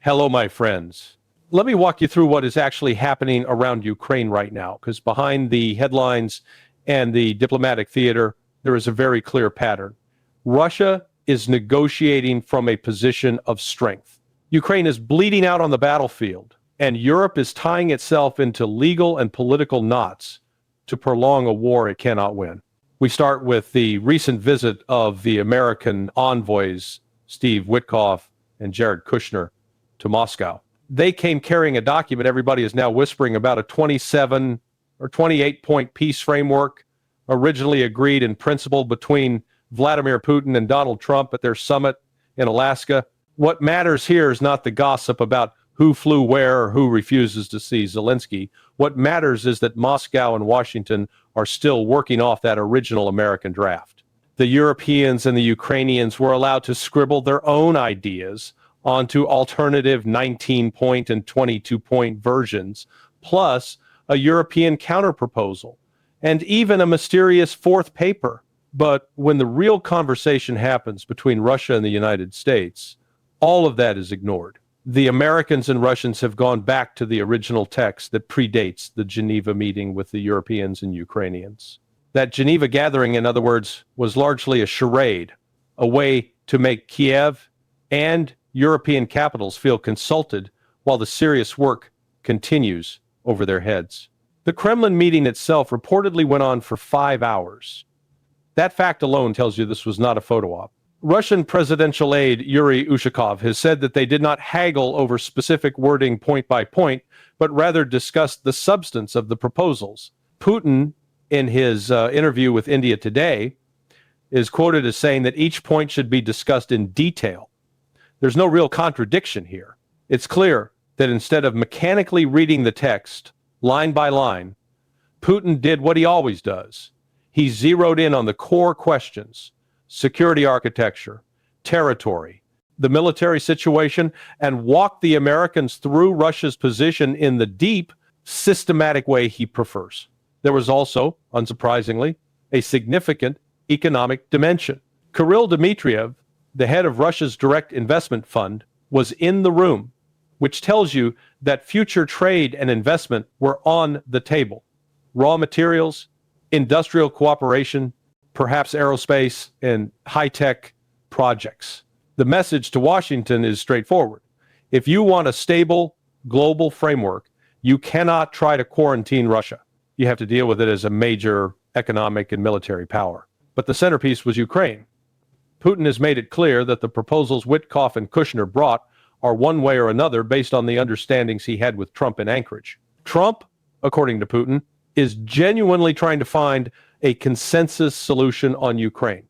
Hello, my friends. Let me walk you through what is actually happening around Ukraine right now, because behind the headlines and the diplomatic theater, there is a very clear pattern. Russia is negotiating from a position of strength. Ukraine is bleeding out on the battlefield, and Europe is tying itself into legal and political knots to prolong a war it cannot win. We start with the recent visit of the American envoys, Steve Witkoff and Jared Kushner, to Moscow. They came carrying a document everybody is now whispering about, a 27 or 28-point peace framework originally agreed in principle between Vladimir Putin and Donald Trump at their summit in Alaska. What matters here is not the gossip about who flew where or who refuses to see Zelensky. What matters is that Moscow and Washington are still working off that original American draft. The Europeans and the Ukrainians were allowed to scribble their own ideas onto alternative 19-point and 22-point versions, plus a European counterproposal, and even a mysterious fourth paper. But when the real conversation happens between Russia and the United States, all of that is ignored. The Americans and Russians have gone back to the original text that predates the Geneva meeting with the Europeans and Ukrainians. That Geneva gathering, in other words, was largely a charade, a way to make Kiev and European capitals feel consulted while the serious work continues over their heads. The Kremlin meeting itself reportedly went on for 5 hours. That fact alone tells you this was not a photo op. Russian presidential aide Yuri Ushakov has said that they did not haggle over specific wording point by point, but rather discussed the substance of the proposals. Putin, in his interview with India Today, is quoted as saying that each point should be discussed in detail. There's no real contradiction here. It's clear that instead of mechanically reading the text line by line, Putin did what he always does. He zeroed in on the core questions: security architecture, territory, the military situation, and walked the Americans through Russia's position in the deep, systematic way he prefers. There was also, unsurprisingly, a significant economic dimension. Kirill Dmitriev, the head of Russia's direct investment fund, was in the room, which tells you that future trade and investment were on the table. Raw materials, industrial cooperation, perhaps aerospace and high-tech projects. The message to Washington is straightforward. If you want a stable global framework, you cannot try to quarantine Russia. You have to deal with it as a major economic and military power. But the centerpiece was Ukraine. Putin has made it clear that the proposals Witkoff and Kushner brought are one way or another based on the understandings he had with Trump in Anchorage. Trump, according to Putin, is genuinely trying to find a consensus solution on Ukraine.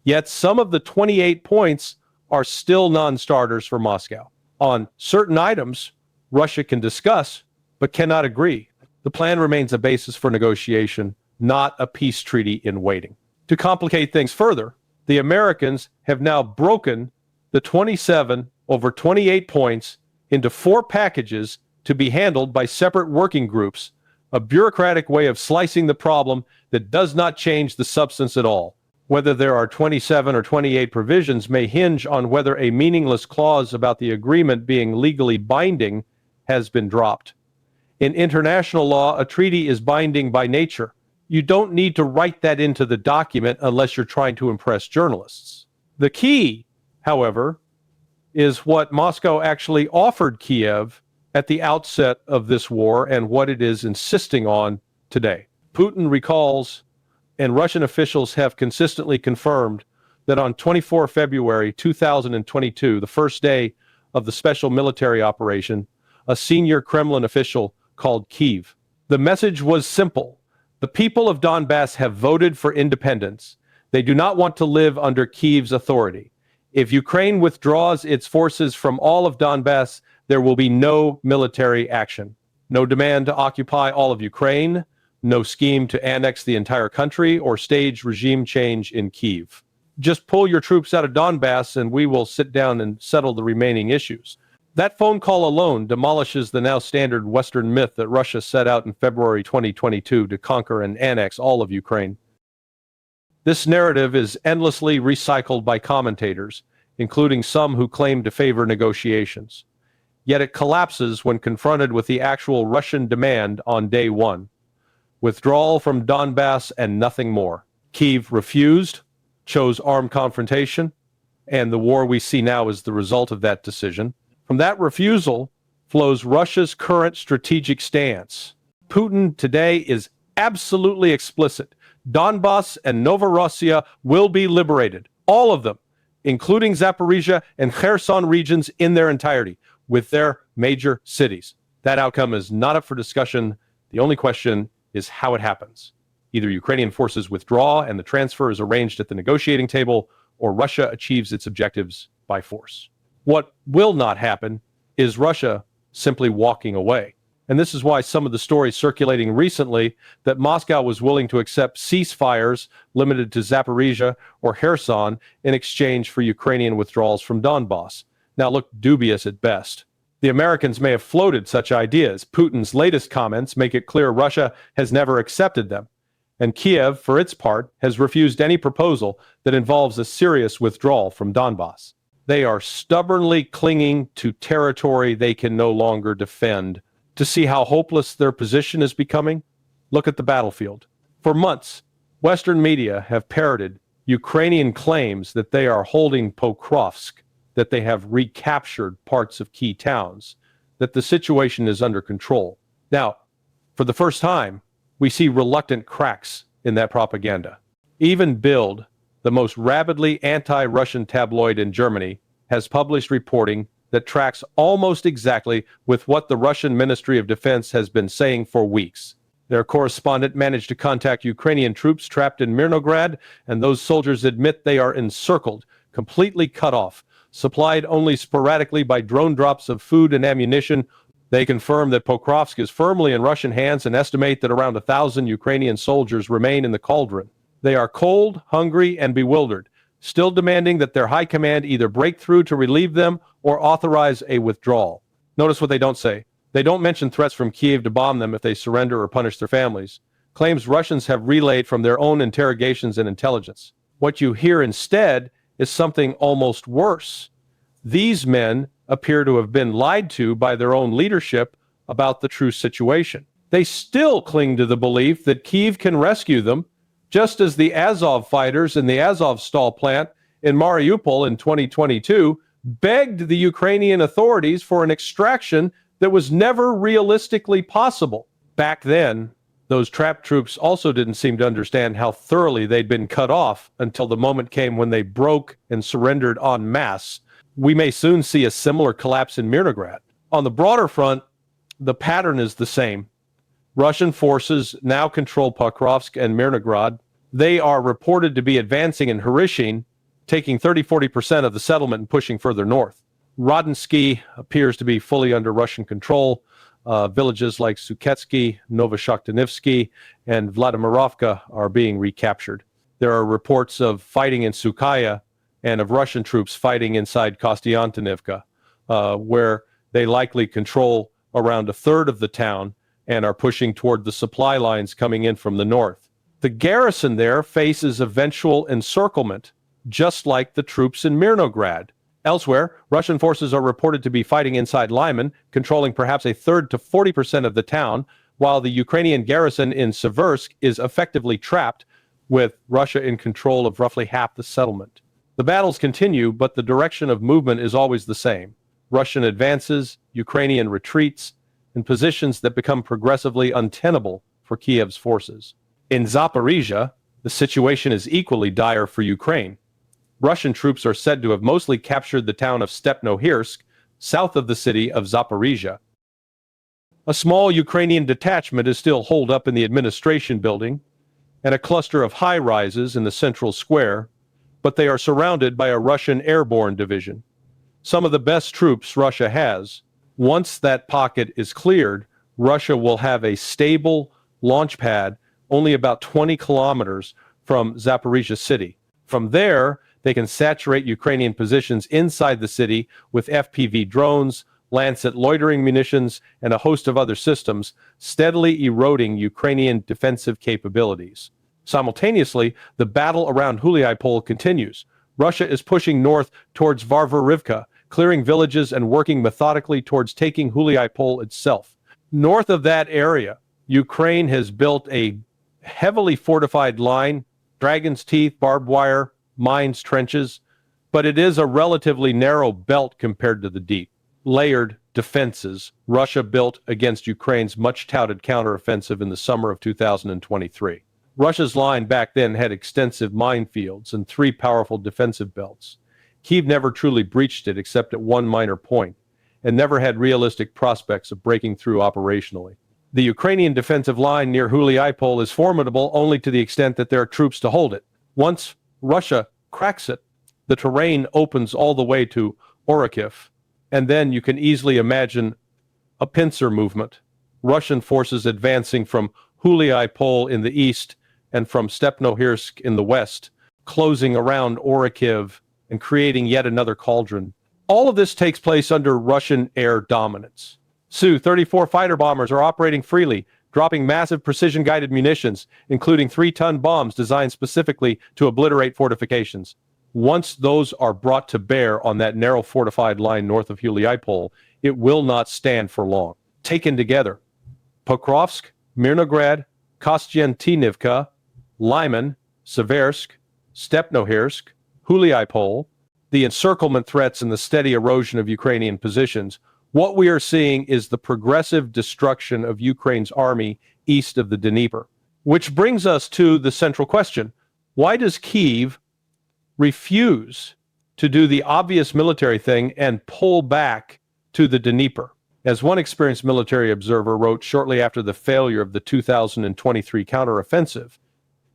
Yet some of the 28 points are still non-starters for Moscow. On certain items, Russia can discuss, but cannot agree. The plan remains a basis for negotiation, not a peace treaty in waiting. To complicate things further, the Americans have now broken the 27 over 28 points into 4 packages to be handled by separate working groups, a bureaucratic way of slicing the problem that does not change the substance at all. Whether there are 27 or 28 provisions may hinge on whether a meaningless clause about the agreement being legally binding has been dropped. In international law, a treaty is binding by nature. You don't need to write that into the document unless you're trying to impress journalists. The key, however, is what Moscow actually offered Kiev at the outset of this war and what it is insisting on today. Putin recalls, and Russian officials have consistently confirmed, that on 24 February 2022, the first day of the special military operation, a senior Kremlin official called Kyiv. The message was simple. The people of Donbass have voted for independence. They do not want to live under Kyiv's authority. If Ukraine withdraws its forces from all of Donbass, there will be no military action. No demand to occupy all of Ukraine, no scheme to annex the entire country or stage regime change in Kyiv. Just pull your troops out of Donbass and we will sit down and settle the remaining issues. That phone call alone demolishes the now standard Western myth that Russia set out in February 2022 to conquer and annex all of Ukraine. This narrative is endlessly recycled by commentators, including some who claim to favor negotiations. yet it collapses when confronted with the actual Russian demand on day one: withdrawal from Donbass and nothing more. Kyiv refused, chose armed confrontation, and the war we see now is the result of that decision. From that refusal flows Russia's current strategic stance. Putin today is absolutely explicit. Donbass and Novorossiya will be liberated, all of them, including Zaporizhia and Kherson regions in their entirety, with their major cities. That outcome is not up for discussion. The only question is how it happens. Either Ukrainian forces withdraw and the transfer is arranged at the negotiating table, or Russia achieves its objectives by force. What will not happen is Russia simply walking away. And this is why some of the stories circulating recently that Moscow was willing to accept ceasefires limited to Zaporizhia or Kherson in exchange for Ukrainian withdrawals from Donbass now look dubious at best. The Americans may have floated such ideas. Putin's latest comments make it clear Russia has never accepted them. And Kiev, for its part, has refused any proposal that involves a serious withdrawal from Donbass. They are stubbornly clinging to territory they can no longer defend. To see how hopeless their position is becoming, look at the battlefield. For months, Western media have parroted Ukrainian claims that they are holding Pokrovsk, that they have recaptured parts of key towns, that the situation is under control. Now, for the first time, we see reluctant cracks in that propaganda. Even Bild, the most rabidly anti-Russian tabloid in Germany, has published reporting that tracks almost exactly with what the Russian Ministry of Defense has been saying for weeks. Their correspondent managed to contact Ukrainian troops trapped in Mirnograd, and those soldiers admit they are encircled, completely cut off, supplied only sporadically by drone drops of food and ammunition. They confirm that Pokrovsk is firmly in Russian hands and estimate that around 1,000 Ukrainian soldiers remain in the cauldron. They are cold, hungry, and bewildered, still demanding that their high command either break through to relieve them or authorize a withdrawal. Notice what they don't say. They don't mention threats from Kyiv to bomb them if they surrender or punish their families, claims Russians have relayed from their own interrogations and intelligence. What you hear instead is something almost worse. These men appear to have been lied to by their own leadership about the true situation. They still cling to the belief that Kyiv can rescue them, just as the Azov fighters in the Azovstal plant in Mariupol in 2022 begged the Ukrainian authorities for an extraction that was never realistically possible. Back then, those trapped troops also didn't seem to understand how thoroughly they'd been cut off until the moment came when they broke and surrendered en masse. We may soon see a similar collapse in Mirnograd. On the broader front, the pattern is the same. Russian forces now control Pokrovsk and Mirnograd. They are reported to be advancing in Hryshyn, taking 30-40% of the settlement and pushing further north. Radensky appears to be fully under Russian control. Villages like Suketsky, Novoshakhtinivsky, and Vladimirovka are being recaptured. There are reports of fighting in Sukaya and of Russian troops fighting inside Kostiantynivka, where they likely control around a third of the town and are pushing toward the supply lines coming in from the north. The garrison there faces eventual encirclement, just like the troops in Mirnograd. Elsewhere, Russian forces are reported to be fighting inside Lyman, controlling perhaps a third to 40% of the town, while the Ukrainian garrison in Seversk is effectively trapped, with Russia in control of roughly half the settlement. The battles continue, but the direction of movement is always the same. Russian advances, Ukrainian retreats, and positions that become progressively untenable for Kiev's forces. In Zaporizhia, the situation is equally dire for Ukraine. Russian troops are said to have mostly captured the town of Stepnohirsk, south of the city of Zaporizhia. A small Ukrainian detachment is still holed up in the administration building and a cluster of high-rises in the central square, but they are surrounded by a Russian airborne division. Some of the best troops Russia has. Once that pocket is cleared, Russia will have a stable launch pad only about 20 kilometers from Zaporizhia city. From there, they can saturate Ukrainian positions inside the city with FPV drones, Lancet loitering munitions, and a host of other systems, steadily eroding Ukrainian defensive capabilities. Simultaneously, the battle around Huliaipol continues. Russia is pushing north towards Varvarivka, clearing villages and working methodically towards taking Huliaipol itself. North of that area, Ukraine has built a heavily fortified line, dragon's teeth, barbed wire, mines, trenches, but it is a relatively narrow belt compared to the deep, layered defenses Russia built against Ukraine's much-touted counteroffensive in the summer of 2023. Russia's line back then had extensive minefields and 3 powerful defensive belts. Kyiv never truly breached it except at one minor point, and never had realistic prospects of breaking through operationally. The Ukrainian defensive line near Huliaipol is formidable only to the extent that there are troops to hold it. Once Russia cracks it, the terrain opens all the way to Orikhiv, and then you can easily imagine a pincer movement. Russian forces advancing from Huliaipol in the east and from Stepnohirsk in the west, closing around Orikhiv and creating yet another cauldron. All of this takes place under Russian air dominance. Su-34 fighter bombers are operating freely, dropping massive precision-guided munitions, including 3-ton bombs designed specifically to obliterate fortifications. Once those are brought to bear on that narrow fortified line north of Huliaipol, it will not stand for long. Taken together, Pokrovsk, Mirnograd, Kostiantynivka, Lyman, Seversk, Stepnohirsk, Huliaipol, the encirclement threats and the steady erosion of Ukrainian positions, what we are seeing is the progressive destruction of Ukraine's army east of the Dnieper. Which brings us to the central question. Why does Kyiv refuse to do the obvious military thing and pull back to the Dnieper? As one experienced military observer wrote shortly after the failure of the 2023 counteroffensive,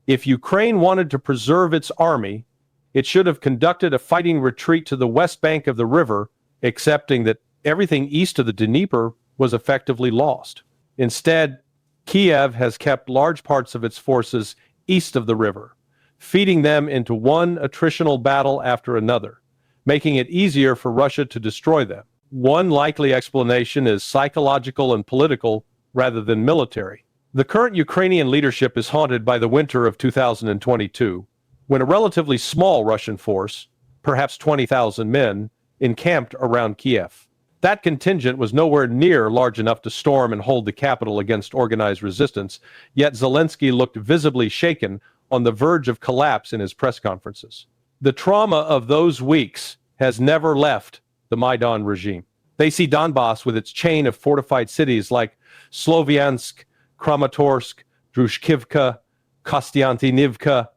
if Ukraine wanted to preserve its army, it should have conducted a fighting retreat to the west bank of the river, accepting that everything east of the Dnieper was effectively lost. Instead, Kiev has kept large parts of its forces east of the river, feeding them into one attritional battle after another, making it easier for Russia to destroy them. One likely explanation is psychological and political rather than military. The current Ukrainian leadership is haunted by the winter of 2022, when a relatively small Russian force, perhaps 20,000 men, encamped around Kiev. That contingent was nowhere near large enough to storm and hold the capital against organized resistance, yet Zelensky looked visibly shaken, on the verge of collapse in his press conferences. The trauma of those weeks has never left the Maidan regime. They see Donbass with its chain of fortified cities like Sloviansk, Kramatorsk, Drushkivka, Kostiantynivka,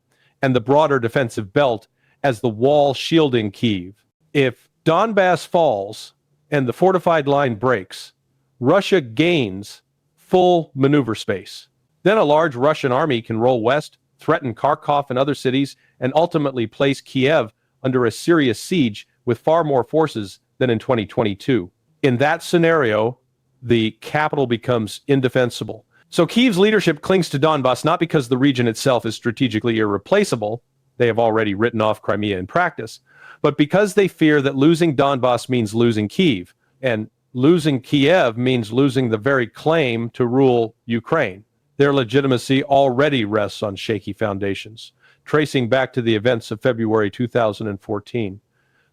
and the broader defensive belt as the wall shielding Kyiv. If Donbass falls and the fortified line breaks, Russia gains full maneuver space. Then a large Russian army can roll west, threaten Kharkov and other cities, and ultimately place Kiev under a serious siege with far more forces than in 2022. In that scenario, the capital becomes indefensible. So Kyiv's leadership clings to Donbass not because the region itself is strategically irreplaceable, they have already written off Crimea in practice, but because they fear that losing Donbass means losing Kyiv, and losing Kiev means losing the very claim to rule Ukraine. Their legitimacy already rests on shaky foundations, tracing back to the events of February 2014,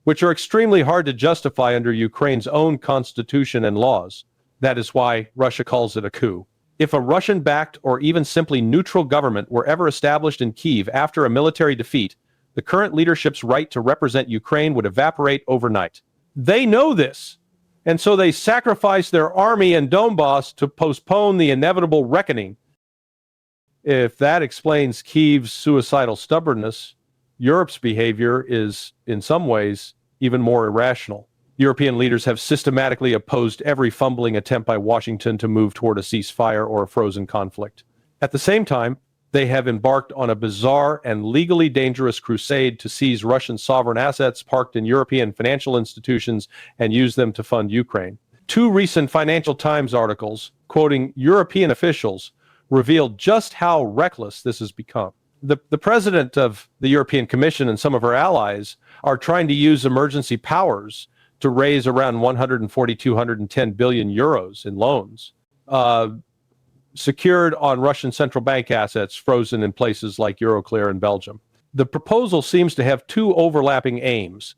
which are extremely hard to justify under Ukraine's own constitution and laws. That is why Russia calls it a coup. If a Russian-backed or even simply neutral government were ever established in Kyiv after a military defeat, the current leadership's right to represent Ukraine would evaporate overnight. They know this, and so they sacrifice their army in Donbass to postpone the inevitable reckoning. If that explains Kyiv's suicidal stubbornness, Europe's behavior is, in some ways, even more irrational. European leaders have systematically opposed every fumbling attempt by Washington to move toward a ceasefire or a frozen conflict. At the same time, they have embarked on a bizarre and legally dangerous crusade to seize Russian sovereign assets parked in European financial institutions and use them to fund Ukraine. 2 recent Financial Times articles, quoting European officials, revealed just how reckless this has become. The president of the European Commission and some of her allies are trying to use emergency powers to raise around 140-210 billion euros in loans, secured on Russian central bank assets frozen in places like Euroclear in Belgium. The proposal seems to have 2 overlapping aims: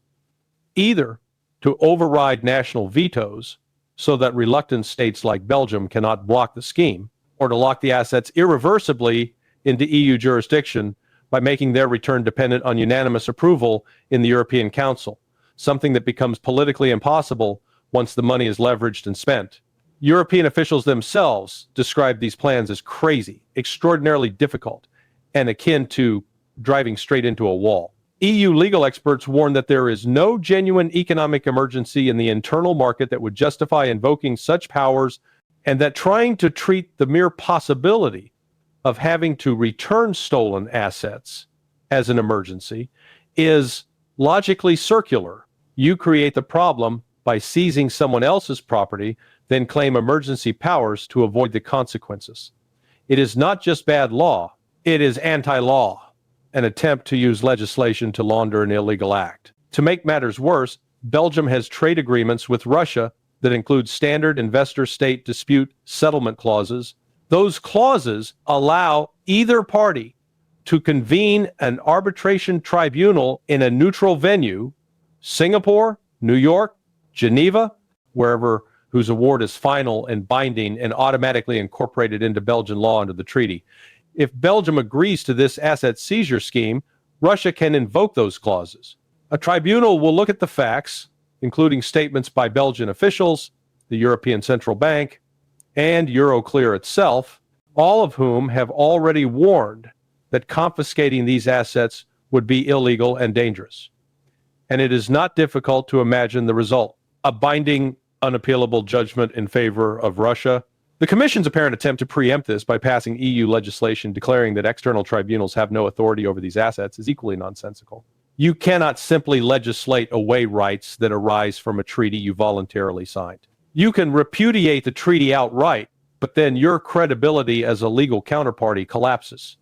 either to override national vetoes so that reluctant states like Belgium cannot block the scheme, or to lock the assets irreversibly into EU jurisdiction by making their return dependent on unanimous approval in the European Council, something that becomes politically impossible once the money is leveraged and spent. European officials themselves describe these plans as crazy, extraordinarily difficult, and akin to driving straight into a wall. EU legal experts warn that there is no genuine economic emergency in the internal market that would justify invoking such powers, and that trying to treat the mere possibility of having to return stolen assets as an emergency is logically circular. You create the problem by seizing someone else's property, then claim emergency powers to avoid the consequences. It is not just bad law, it is anti-law, an attempt to use legislation to launder an illegal act. To make matters worse, Belgium has trade agreements with Russia that include standard investor-state dispute settlement clauses. Those clauses allow either party to convene an arbitration tribunal in a neutral venue, Singapore, New York, Geneva, wherever, whose award is final and binding and automatically incorporated into Belgian law under the treaty. If Belgium agrees to this asset seizure scheme, Russia can invoke those clauses. A tribunal will look at the facts, including statements by Belgian officials, the European Central Bank, and Euroclear itself, all of whom have already warned that confiscating these assets would be illegal and dangerous. And it is not difficult to imagine the result: a binding, unappealable judgment in favor of Russia. The Commission's apparent attempt to preempt this by passing EU legislation declaring that external tribunals have no authority over these assets is equally nonsensical. You cannot simply legislate away rights that arise from a treaty you voluntarily signed. You can repudiate the treaty outright, but then your credibility as a legal counterparty collapses.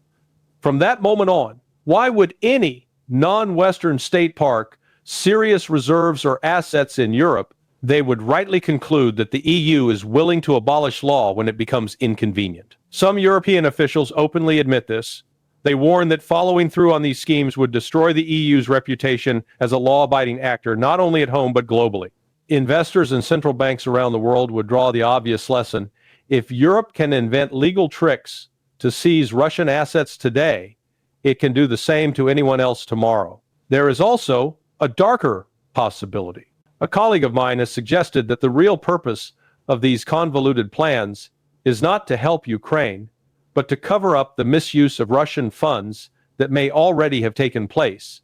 From that moment on, why would any non-Western state park serious reserves or assets in Europe? They would rightly conclude that the EU is willing to abolish law when it becomes inconvenient. Some European officials openly admit this. They warn that following through on these schemes would destroy the EU's reputation as a law-abiding actor, not only at home but globally. Investors and central banks around the world would draw the obvious lesson: if Europe can invent legal tricks to seize Russian assets today, it can do the same to anyone else tomorrow. There is also a darker possibility. A colleague of mine has suggested that the real purpose of these convoluted plans is not to help Ukraine, but to cover up the misuse of Russian funds that may already have taken place,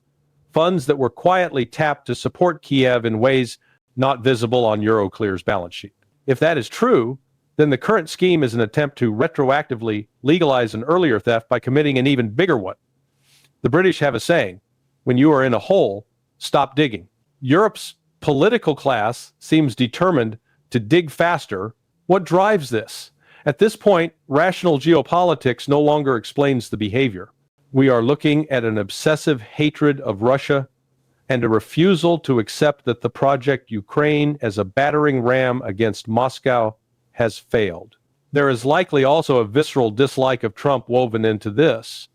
funds that were quietly tapped to support Kiev in ways not visible on Euroclear's balance sheet. If that is true, then the current scheme is an attempt to retroactively legalize an earlier theft by committing an even bigger one. The British have a saying: when you are in a hole, stop digging. Europe's political class seems determined to dig faster. What drives this? At this point, rational geopolitics no longer explains the behavior. We are looking at an obsessive hatred of Russia and a refusal to accept that the Project Ukraine as a battering ram against Moscow has failed. There is likely also a visceral dislike of Trump woven into this,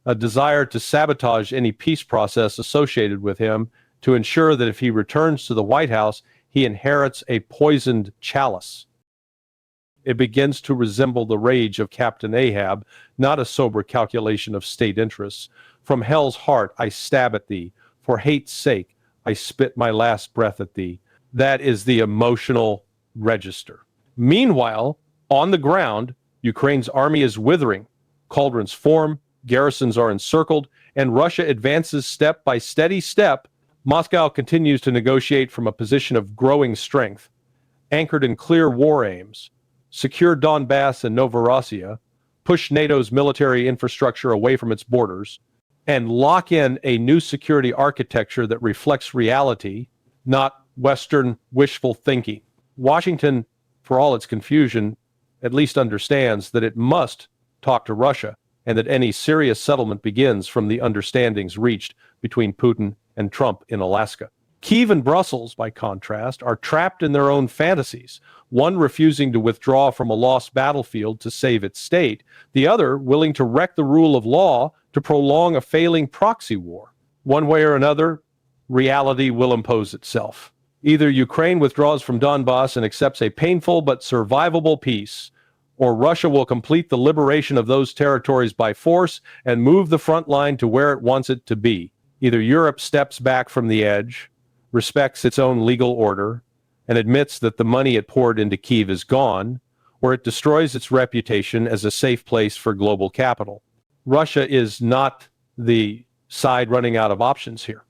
a desire to sabotage any peace process associated with him to ensure that if he returns to the White House, he inherits a poisoned chalice. It begins to resemble the rage of Captain Ahab, not a sober calculation of state interests. From hell's heart I stab at thee. For hate's sake, I spit my last breath at thee. That is the emotional register. Meanwhile, on the ground, Ukraine's army is withering. Cauldrons form, garrisons are encircled, and Russia advances step by steady step. Moscow continues to negotiate from a position of growing strength, anchored in clear war aims: secure Donbass and Novorossiya, push NATO's military infrastructure away from its borders, and lock in a new security architecture that reflects reality, not Western wishful thinking. Washington, for all its confusion, at least understands that it must talk to Russia, and that any serious settlement begins from the understandings reached between Putin and Trump in Alaska. Kyiv and Brussels, by contrast, are trapped in their own fantasies, one refusing to withdraw from a lost battlefield to save its state, the other willing to wreck the rule of law to prolong a failing proxy war. One way or another, reality will impose itself. Either Ukraine withdraws from Donbass and accepts a painful but survivable peace, or Russia will complete the liberation of those territories by force and move the front line to where it wants it to be. Either Europe steps back from the edge, respects its own legal order, and admits that the money it poured into Kyiv is gone, or it destroys its reputation as a safe place for global capital. Russia is not the side running out of options here.